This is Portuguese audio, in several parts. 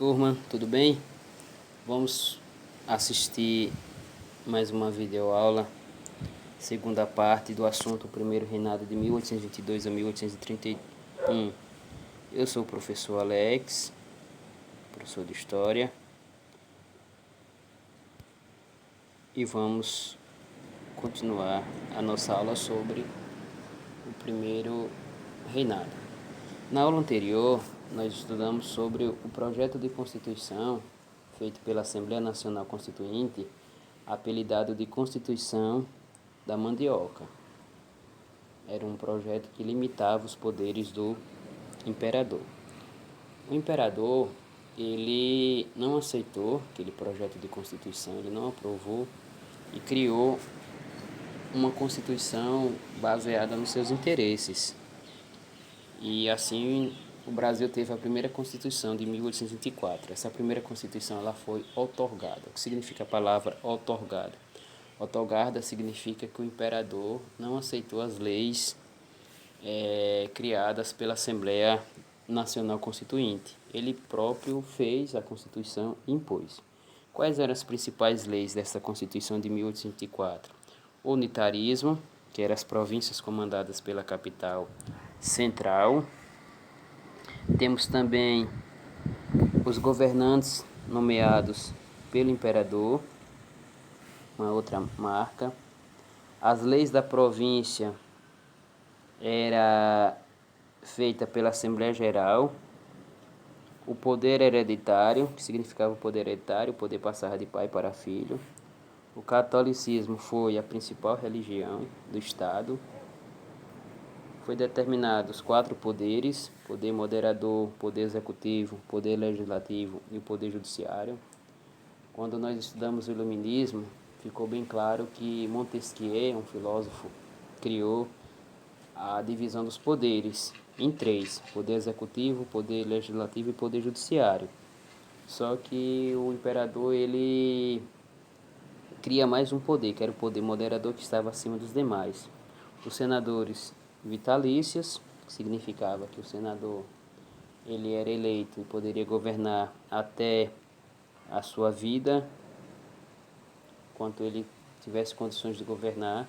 Turma, tudo bem? Vamos assistir mais uma videoaula, segunda parte do assunto Primeiro Reinado de 1822 a 1831. Eu sou o professor Alex, professor de História, e vamos continuar a nossa aula sobre o Primeiro Reinado. Na aula anterior, nós estudamos sobre o projeto de Constituição feito pela Assembleia Nacional Constituinte, apelidado de Constituição da Mandioca. Era um projeto que limitava os poderes do imperador. O imperador, ele não aceitou aquele projeto de Constituição, ele não aprovou e criou uma Constituição baseada nos seus interesses. E assim o Brasil teve a primeira Constituição de 1824. Essa primeira Constituição ela foi outorgada. O que significa a palavra outorgada? Outorgada significa que o imperador não aceitou as leis criadas pela Assembleia Nacional Constituinte. Ele próprio fez a Constituição e impôs. Quais eram as principais leis dessa Constituição de 1824? O unitarismo, que eram as províncias comandadas pela capital central. Temos também os governantes nomeados pelo imperador, uma outra marca. As leis da província era feita pela Assembleia Geral. O poder hereditário, que significava o poder hereditário, o poder passava de pai para filho. O catolicismo foi a principal religião do Estado. Foi determinado os 4 poderes: poder moderador, poder executivo, poder legislativo e o poder judiciário. Quando nós estudamos o iluminismo, ficou bem claro que Montesquieu, um filósofo, criou a divisão dos poderes em 3: poder executivo, poder legislativo e poder judiciário. Só que o imperador ele cria mais um poder, que era o poder moderador, que estava acima dos demais. Os senadores vitalícios, que significava que o senador ele era eleito e poderia governar até a sua vida, enquanto ele tivesse condições de governar.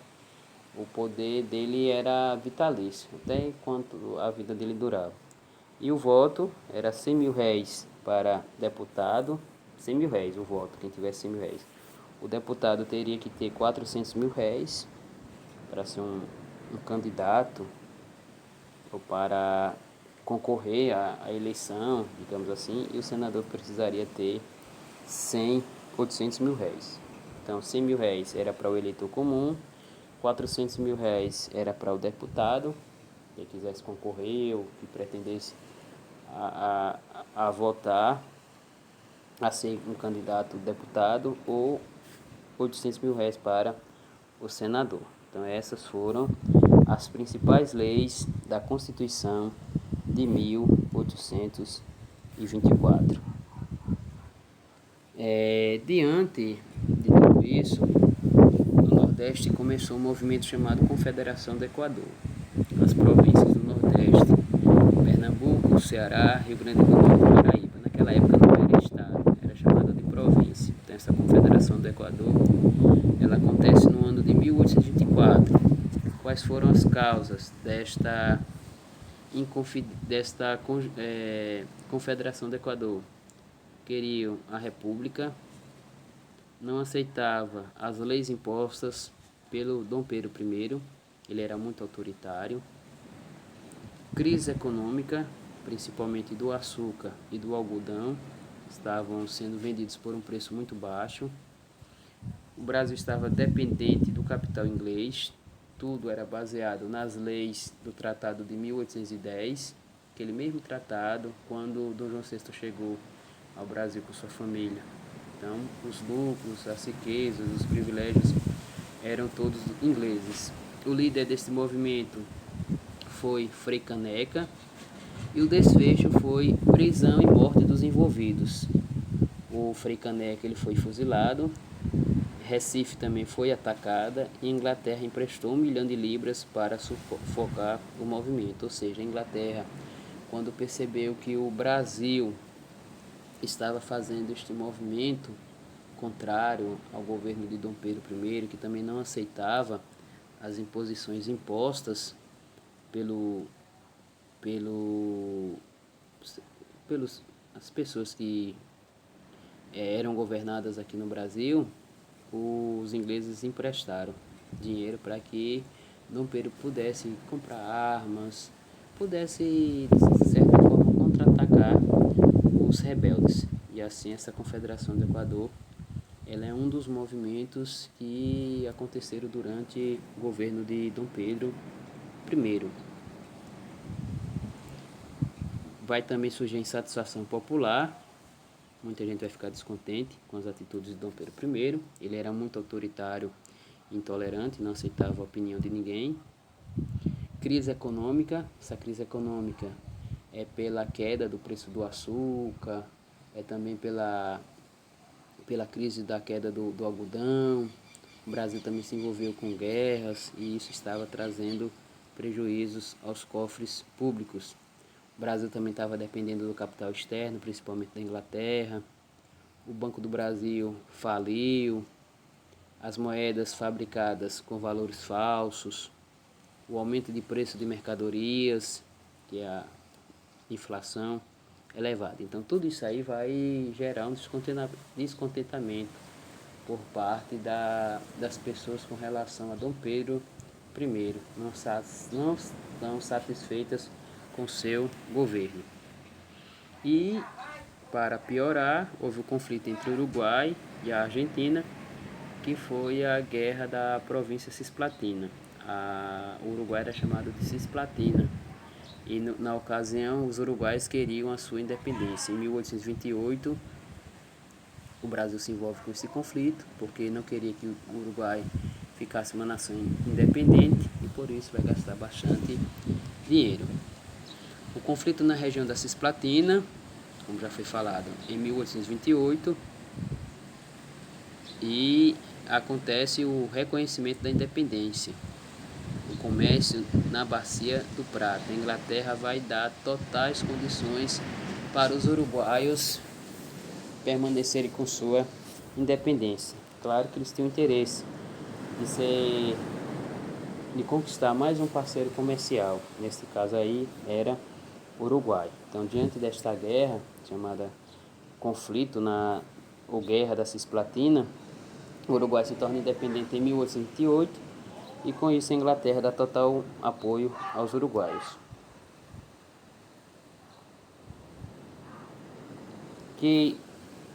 O poder dele era vitalício, até enquanto a vida dele durava. E o voto era 100 mil réis para deputado, 100 mil réis o voto, quem tivesse 100 mil réis. O deputado teria que ter 400 mil réis para ser um candidato ou para concorrer à eleição, digamos assim, e o senador precisaria ter 800 mil réis. Então, 100 mil réis era para o eleitor comum, 400 mil réis era para o deputado, que quisesse concorrer ou que pretendesse a votar, a ser um candidato deputado, ou 800 mil réis para o senador. Então, essas foram as principais leis da Constituição de 1824. Diante de tudo isso, no Nordeste começou um movimento chamado Confederação do Equador. As províncias do Nordeste, Pernambuco, Ceará, Rio Grande do Norte e Paraíba. Naquela época não era estado, era chamada de província. Então, essa Confederação do Equador, ela acontece no ano de 1824. Quais foram as causas desta Confederação do Equador? Queriam a república, não aceitava as leis impostas pelo Dom Pedro I, ele era muito autoritário. Crise econômica, principalmente do açúcar e do algodão, estavam sendo vendidos por um preço muito baixo. O Brasil estava dependente do capital inglês. Tudo era baseado nas leis do Tratado de 1810, aquele mesmo tratado quando Dom João VI chegou ao Brasil com sua família. Então, os lucros, as riquezas, os privilégios eram todos ingleses. O líder desse movimento foi Frei Caneca e o desfecho foi prisão e morte dos envolvidos. O Frei Caneca ele foi fuzilado. Recife também foi atacada e a Inglaterra emprestou 1 milhão de libras para sufocar o movimento. Ou seja, a Inglaterra, quando percebeu que o Brasil estava fazendo este movimento contrário ao governo de Dom Pedro I, que também não aceitava as imposições impostas pelo, pelo, pelos as pessoas que eram governadas aqui no Brasil. Os ingleses emprestaram dinheiro para que Dom Pedro pudesse comprar armas, pudesse, de certa forma, contra-atacar os rebeldes. E assim essa Confederação do Equador, ela é um dos movimentos que aconteceram durante o governo de Dom Pedro I. Vai também surgir a insatisfação popular. Muita gente vai ficar descontente com as atitudes de Dom Pedro I. Ele era muito autoritário, intolerante, não aceitava a opinião de ninguém. Crise econômica. Essa crise econômica é pela queda do preço do açúcar, é também pela crise da queda do algodão. O Brasil também se envolveu com guerras e isso estava trazendo prejuízos aos cofres públicos. O Brasil também estava dependendo do capital externo, principalmente da Inglaterra. O Banco do Brasil faliu. As moedas fabricadas com valores falsos. O aumento de preço de mercadorias, que é a inflação elevada. Então, tudo isso aí vai gerar um descontentamento por parte das pessoas com relação a Dom Pedro I. Não estão satisfeitas com seu governo. E, para piorar, houve o conflito entre o Uruguai e a Argentina, que foi a guerra da província Cisplatina. O Uruguai era chamado de Cisplatina. E na ocasião, os uruguaios queriam a sua independência. Em 1828, o Brasil se envolve com esse conflito, porque não queria que o Uruguai ficasse uma nação independente e por isso vai gastar bastante dinheiro. O conflito na região da Cisplatina, como já foi falado, em 1828, e acontece o reconhecimento da independência. O comércio na Bacia do Prata. A Inglaterra vai dar totais condições para os uruguaios permanecerem com sua independência. Claro que eles têm o interesse de conquistar mais um parceiro comercial. Nesse caso aí era o Uruguai. Então, diante desta guerra, chamada conflito ou Guerra da Cisplatina, o Uruguai se torna independente em 1828 e com isso a Inglaterra dá total apoio aos uruguaios. Que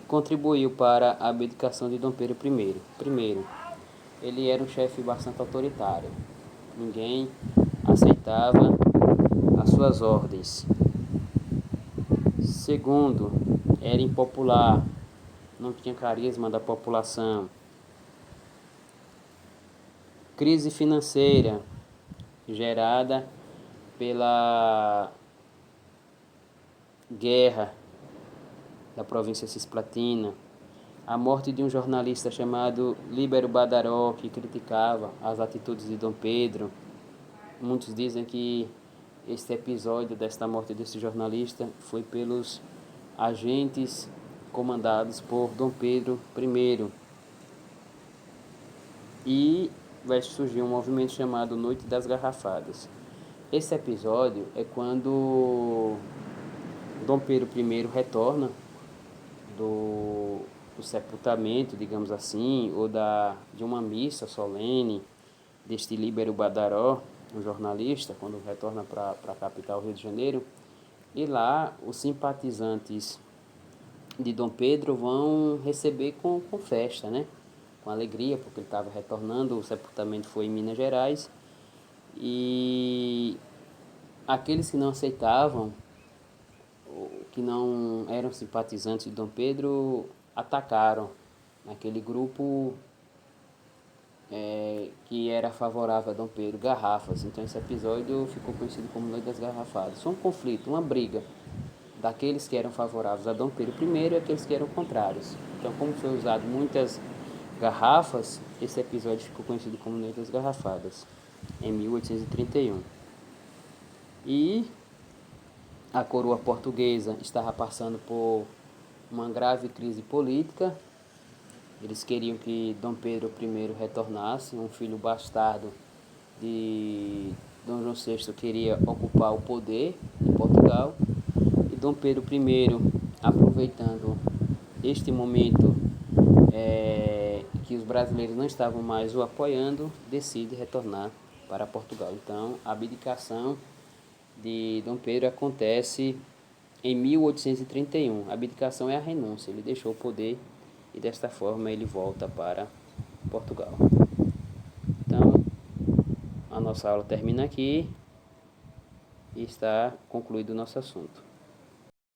contribuiu para a abdicação de Dom Pedro I. Primeiro, ele era um chefe bastante autoritário. Ninguém aceitava as suas ordens. Segundo, era impopular, não tinha carisma da população. Crise financeira gerada pela guerra da província Cisplatina. A morte de um jornalista chamado Líbero Badaró, que criticava as atitudes de Dom Pedro. Muitos dizem que este episódio desta morte desse jornalista foi pelos agentes comandados por Dom Pedro I. E vai surgir um movimento chamado Noite das Garrafadas. Esse episódio é quando Dom Pedro I retorna do sepultamento, digamos assim, ou de uma missa solene deste Líbero Badaró, um jornalista, quando retorna para a capital, Rio de Janeiro, e lá os simpatizantes de Dom Pedro vão receber com festa, né? Com alegria, porque ele estava retornando, o sepultamento foi em Minas Gerais, e aqueles que não aceitavam, que não eram simpatizantes de Dom Pedro, atacaram aquele grupo que era favorável a Dom Pedro, garrafas. Então esse episódio ficou conhecido como Noite das Garrafadas. Foi um conflito, uma briga daqueles que eram favoráveis a Dom Pedro I e aqueles que eram contrários. Então, como foi usado muitas garrafas, esse episódio ficou conhecido como Noite das Garrafadas, em 1831. E a coroa portuguesa estava passando por uma grave crise política. Eles queriam que Dom Pedro I retornasse, um filho bastardo de Dom João VI queria ocupar o poder em Portugal. E Dom Pedro I, aproveitando este momento que os brasileiros não estavam mais o apoiando, decide retornar para Portugal. Então, a abdicação de Dom Pedro acontece em 1831. A abdicação é a renúncia, ele deixou o poder e desta forma ele volta para Portugal. Então, a nossa aula termina aqui e está concluído o nosso assunto.